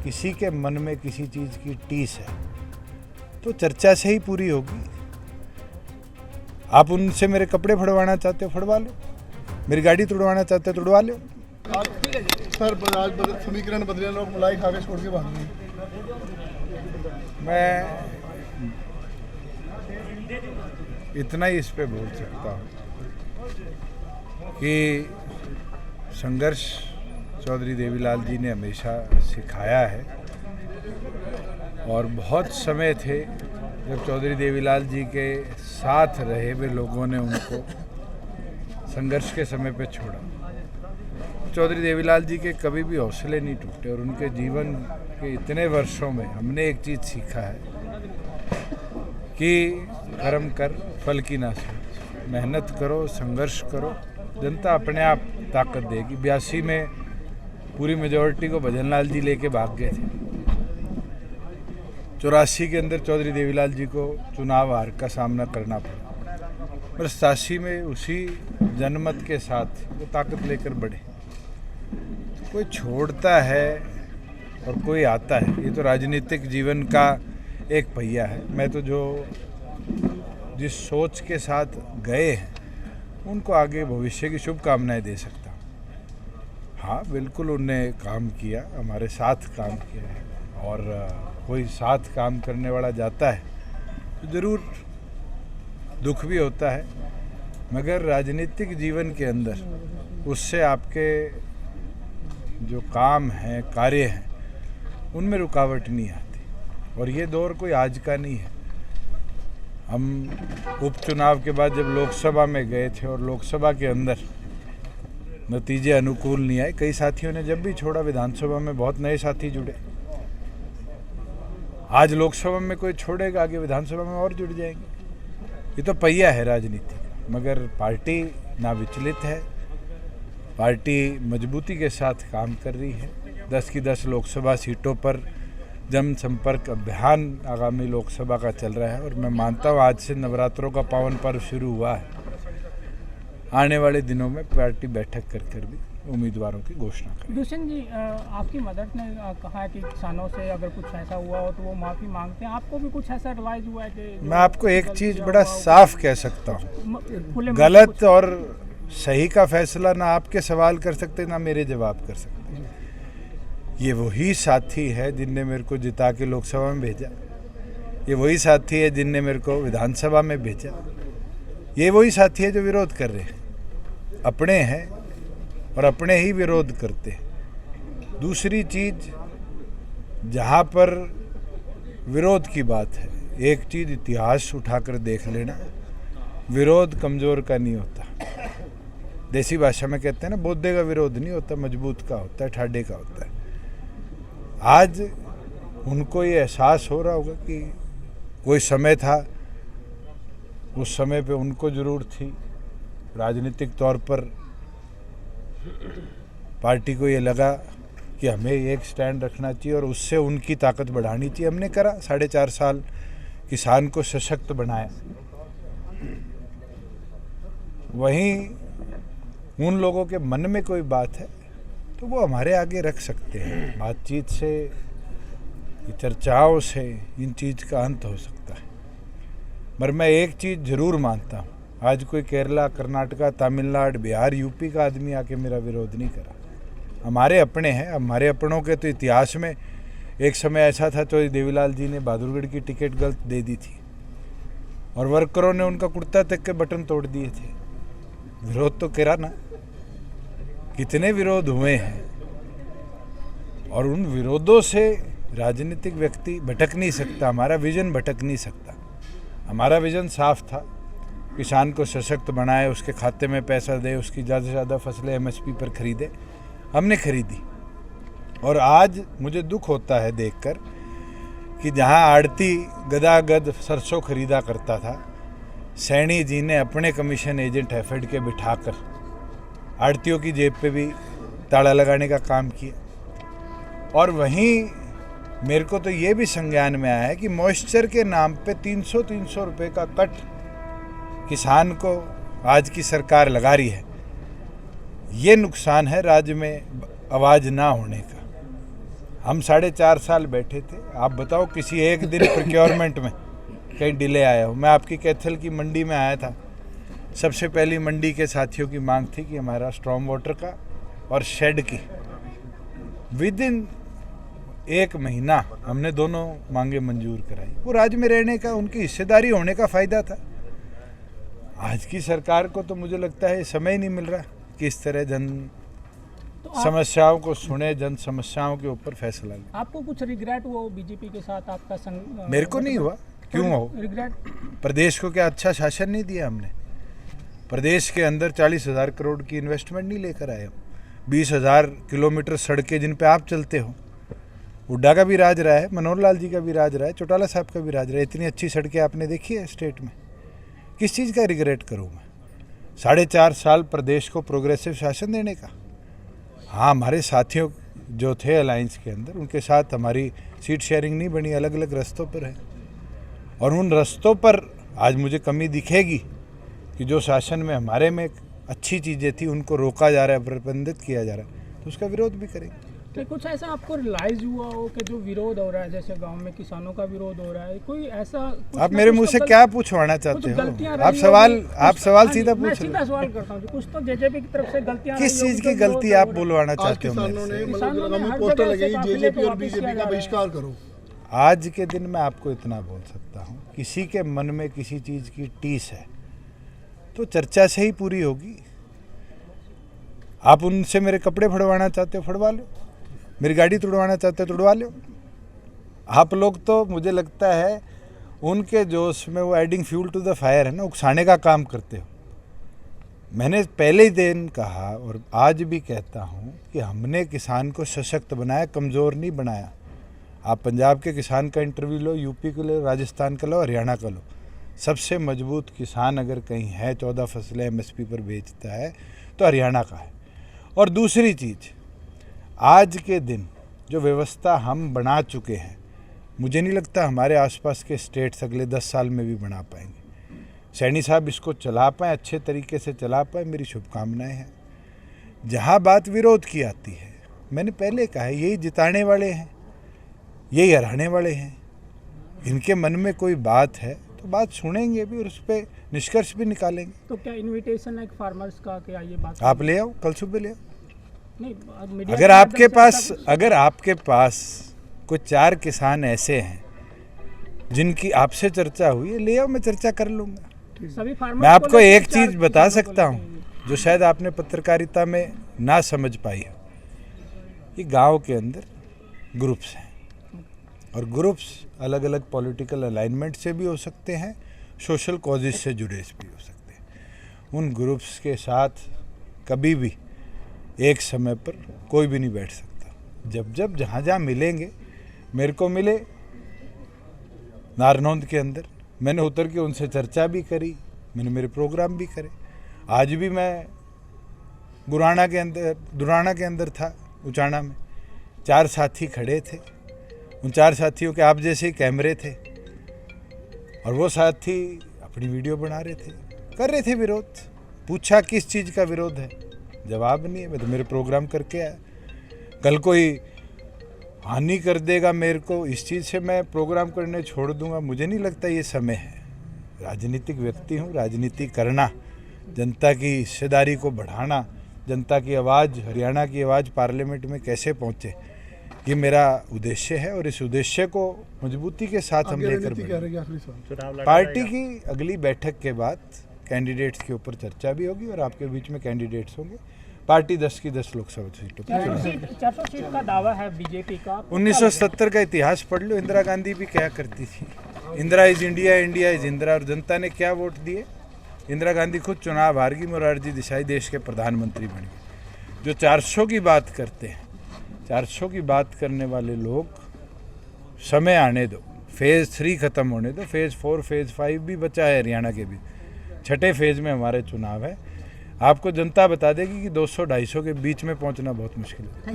किसी के मन में किसी चीज़ की टीस है तो चर्चा से ही पूरी होगी। आप उनसे मेरे कपड़े फड़वाना चाहते हो, फड़वा लो। मेरी गाड़ी तुड़वाना चाहते हो, तुड़वा लो। सर आज समीकरण बदले, लोग मलाई खा के छोड़ के भाग गए। मैं इतना ही इस पे बोल सकता हूँ कि संघर्ष चौधरी देवीलाल जी ने हमेशा सिखाया है, और बहुत समय थे जब चौधरी देवीलाल जी के साथ रहे हुए लोगों ने उनको संघर्ष के समय पे छोड़ा। चौधरी देवीलाल जी के कभी भी हौसले नहीं टूटे, और उनके जीवन के इतने वर्षों में हमने एक चीज़ सीखा है कि कर्म कर फल की ना सोच, मेहनत करो, संघर्ष करो, जनता अपने आप ताकत देगी। 82 में पूरी मेजॉरिटी को भजन लाल जी लेके भाग गए थे। 84 के अंदर चौधरी देवीलाल जी को चुनाव हार का सामना करना पड़ा, पर 87 में उसी जनमत के साथ वो ताकत लेकर बढ़े। कोई छोड़ता है और कोई आता है, ये तो राजनीतिक जीवन का एक पहिया है। मैं तो जो जिस सोच के साथ गए हैं उनको आगे भविष्य की शुभकामनाएं दे सकता हूँ। हाँ, बिल्कुल उनने काम किया, हमारे साथ काम किया है, और कोई साथ काम करने वाला जाता है तो ज़रूर दुख भी होता है, मगर राजनीतिक जीवन के अंदर उससे आपके जो काम हैं, कार्य हैं, उनमें रुकावट नहीं आती। और ये दौर कोई आज का नहीं है। हम उपचुनाव के बाद जब लोकसभा में गए थे और लोकसभा के अंदर नतीजे अनुकूल नहीं आए, कई साथियों ने जब भी छोड़ा, विधानसभा में बहुत नए साथी जुड़े। आज लोकसभा में कोई छोड़ेगा, आगे विधानसभा में और जुड़ जाएंगे। ये तो पहिया है राजनीति का, मगर पार्टी ना विचलित है, पार्टी मजबूती के साथ काम कर रही है। 10 की 10 लोकसभा सीटों पर जनसंपर्क अभियान आगामी लोकसभा का चल रहा है, और मैं मानता हूँ आज से नवरात्रों का पावन पर्व शुरू हुआ है। आने वाले दिनों में पार्टी बैठक कर भी उम्मीदवारों की घोषणा करेगी। दुष्यंत जी, आपकी मदद ने कहा है कि किसानों से अगर कुछ ऐसा हुआ हो तो वो माफ़ी मांगते हैं। आपको भी कुछ ऐसा रियलाइज हुआ है कि मैं आपको एक चीज़ बड़ा साफ कह सकता हूँ, गलत और सही का फैसला ना आपके सवाल कर सकते, ना मेरे जवाब कर सकते। ये वही साथी है जिनने मेरे को जिता के लोकसभा में भेजा, ये वही साथी है जिनने मेरे को विधानसभा में भेजा, ये वही साथी है जो विरोध कर रहे हैं। अपने हैं और अपने ही विरोध करते हैं। दूसरी चीज़, जहाँ पर विरोध की बात है, एक चीज़ इतिहास उठाकर देख लेना, विरोध कमज़ोर का नहीं होता। देसी भाषा में कहते हैं ना, बोधे का विरोध नहीं होता, मजबूत का होता है, ठाडे का होता है। आज उनको ये एहसास हो रहा होगा कि कोई समय था, उस समय पे उनको ज़रूरत थी, राजनीतिक तौर पर पार्टी को ये लगा कि हमें एक स्टैंड रखना चाहिए और उससे उनकी ताकत बढ़ानी चाहिए। हमने करा, 4.5 साल किसान को सशक्त बनाया। वहीं उन लोगों के मन में कोई बात है तो वो हमारे आगे रख सकते हैं। बातचीत से, चर्चाओं से इन चीज़ का अंत हो सकता है। पर मैं एक चीज़ ज़रूर मानता हूँ, आज कोई केरला, कर्नाटका, तमिलनाडु, बिहार, यूपी का आदमी आके मेरा विरोध नहीं करा। हमारे अपने हैं, हमारे अपनों के तो इतिहास में एक समय ऐसा था, चौधरी देवीलाल जी ने बहादुरगढ़ की टिकट गलत दे दी थी और वर्करों ने उनका कुर्ता तक के बटन तोड़ दिए थे। विरोध तो करा ना, कितने विरोध हुए हैं, और उन विरोधों से राजनीतिक व्यक्ति भटक नहीं सकता, हमारा विजन भटक नहीं सकता। हमारा विजन साफ था, किसान को सशक्त बनाए, उसके खाते में पैसा दे, उसकी ज़्यादा से ज़्यादा फसलें एमएसपी पर खरीदे। हमने खरीदी, और आज मुझे दुख होता है देखकर कि जहां आड़ती गदागद सरसों खरीदा करता था, सैनी जी ने अपने कमीशन एजेंट एफएड के बिठाकर आड़तियों की जेब पे भी ताला लगाने का काम किया। और वहीं मेरे को तो ये भी संज्ञान में आया है कि मॉइस्चर के नाम पे 300 रुपए का कट किसान को आज की सरकार लगा रही है। ये नुकसान है राज्य में आवाज़ ना होने का। हम 4.5 साल बैठे थे। आप बताओ किसी एक दिन प्रोक्योरमेंट में कहीं डिले आया हो? मैं आपकी कैथल की मंडी में आया था। सबसे पहली मंडी के साथियों की मांग थी कि हमारा स्ट्रॉम वाटर का और शेड की विद इन 1 महीना हमने दोनों मांगे मंजूर कराई। वो राज्य में रहने का, उनकी हिस्सेदारी होने का फ़ायदा था। आज की सरकार को तो मुझे लगता है समय ही नहीं मिल रहा कि इस तरह जन समस्याओं को सुने, जन समस्याओं के ऊपर फैसला ले। आपको कुछ रिग्रेट हुआ बीजेपी के साथ आपका संग? मेरे को नहीं हुआ, क्यों हो? रिग्रेट? प्रदेश को क्या अच्छा शासन नहीं दिया हमने? प्रदेश के अंदर 40,000 करोड़ की इन्वेस्टमेंट नहीं लेकर आए हम। 20,000 किलोमीटर सड़कें जिन पे आप चलते हो, हुड्डा का भी राज रहा है, मनोहर लाल जी का भी राज रहा है, चौटाला साहब का भी राज रहा है। इतनी अच्छी सड़कें आपने देखी है स्टेट में? किस चीज़ का रिग्रेट करूँ मैं? 4.5 साल प्रदेश को प्रोग्रेसिव शासन देने का। हाँ, हमारे साथियों जो थे अलायंस के अंदर, उनके साथ हमारी सीट शेयरिंग नहीं बनी, अलग अलग रस्तों पर है। और उन रस्तों पर आज मुझे कमी दिखेगी कि जो शासन में हमारे में अच्छी चीज़ें थी उनको रोका जा रहा है, प्रतिबंधित किया जा रहा है, तो उसका विरोध भी करेंगे। कि कुछ ऐसा आपको रियलाइज हुआ हो कि जो विरोध हो रहा है, जैसे गांव में किसानों का विरोध हो रहा है, कोई ऐसा आप मेरे मुंह से क्या पूछवाना चाहते हो? आप सवाल सीधा पूछ लो। सीधा सवाल करता हूँ, कुछ तो जेजेपी की तरफ से गलतियां किस चीज़ की गलती आप बोलवाना चाहते हो? किसानों ने मतलब पोस्टर लगे जेजेपी और बीजेपी का बहिष्कार करो। आज के दिन मैं आपको इतना बोल सकता हूँ, किसी के मन में किसी चीज़ की टीस है तो चर्चा से ही पूरी होगी। आप उनसे मेरे कपड़े फड़वाना चाहते हो, फड़वा लो। मेरी गाड़ी तुड़वाना चाहते हो, तुड़वा लो। आप लोग तो मुझे लगता है उनके जोश में वो adding fuel to the fire है ना, उकसाने का काम करते हो। मैंने पहले ही दिन कहा और आज भी कहता हूँ कि हमने किसान को सशक्त बनाया, कमज़ोर नहीं बनाया। आप पंजाब के किसान का इंटरव्यू लो, यूपी को लो, राजस्थान का लो, हरियाणा का लो। सबसे मजबूत किसान अगर कहीं है, 14 फसलें MSP पर बेचता है, तो हरियाणा का है। और दूसरी चीज़, आज के दिन जो व्यवस्था हम बना चुके हैं, मुझे नहीं लगता हमारे आसपास के स्टेट्स अगले 10 साल में भी बना पाएंगे। सैनी साहब इसको चला पाएँ, अच्छे तरीके से चला पाएँ, मेरी शुभकामनाएं हैं। जहाँ बात विरोध की आती है, मैंने पहले कहा है, यही जिताने वाले हैं, यही हराने वाले हैं। इनके मन में कोई बात है तो बात सुनेंगे भी और उस पर निष्कर्ष भी निकालेंगे। तो क्या इनविटेशन है एक फार्मर्स का कि आइए बात? आप ले आओ, कल सुबह ले आओ। नहीं, अगर आपके पास कुछ 4 किसान ऐसे हैं जिनकी आपसे चर्चा हुई है, ले आओ, मैं चर्चा कर लूँगा। सभी फार्मर्स मैं आपको एक चीज़ बता सकता हूँ जो शायद आपने पत्रकारिता में ना समझ पाई हो। ये गांव के अंदर ग्रुप्स हैं और ग्रुप्स अलग अलग पॉलिटिकल अलाइनमेंट से भी हो सकते हैं, सोशल कॉजेज से जुड़े भी हो सकते हैं। उन ग्रुप्स के साथ कभी भी एक समय पर कोई भी नहीं बैठ सकता। जब जहाँ मिलेंगे, मेरे को मिले नारनौंद के अंदर, मैंने उतर के उनसे चर्चा भी करी, मैंने मेरे प्रोग्राम भी करे। आज भी मैं दुराना के अंदर था, उचाना में 4 साथी खड़े थे। उन 4 साथियों के आप जैसे ही कैमरे थे और वो साथी अपनी वीडियो बना रहे थे, कर रहे थे विरोध। पूछा किस चीज़ का विरोध है, जवाब नहीं है। मैं तो मेरे प्रोग्राम करके आया। कल कोई हानि कर देगा मेरे को, इस चीज़ से मैं प्रोग्राम करने छोड़ दूंगा, मुझे नहीं लगता ये समय है। राजनीतिक व्यक्ति हूँ, राजनीति करना, जनता की हिस्सेदारी को बढ़ाना, जनता की आवाज़, हरियाणा की आवाज़ पार्लियामेंट में कैसे पहुँचे, ये मेरा उद्देश्य है और इस उद्देश्य को मजबूती के साथ हम लेकर बढ़ेंगे। पार्टी की अगली बैठक के बाद कैंडिडेट्स के ऊपर चर्चा भी होगी और आपके बीच में कैंडिडेट्स होंगे। पार्टी 10 की 10 लोकसभा सीटों पर 400 सीट का दावा है बीजेपी का। 1970 का इतिहास पढ़ लो, इंदिरा गांधी भी क्या करती थी। Indira is India, India is Indira. और जनता ने क्या वोट दिए? इंदिरा गांधी खुद चुनाव हार गई, मोरारजी देसाई देश के प्रधानमंत्री बन गए। जो 400 की बात करते हैं, 400 की बात करने वाले लोग समय आने दो, फेज़ 3 ख़त्म होने दो, फेज़ 4 फेज़ 5 भी बचा है हरियाणा के भी। 6ठे फेज़ में हमारे चुनाव है। आपको जनता बता देगी कि 200-250 के बीच में पहुंचना बहुत मुश्किल है।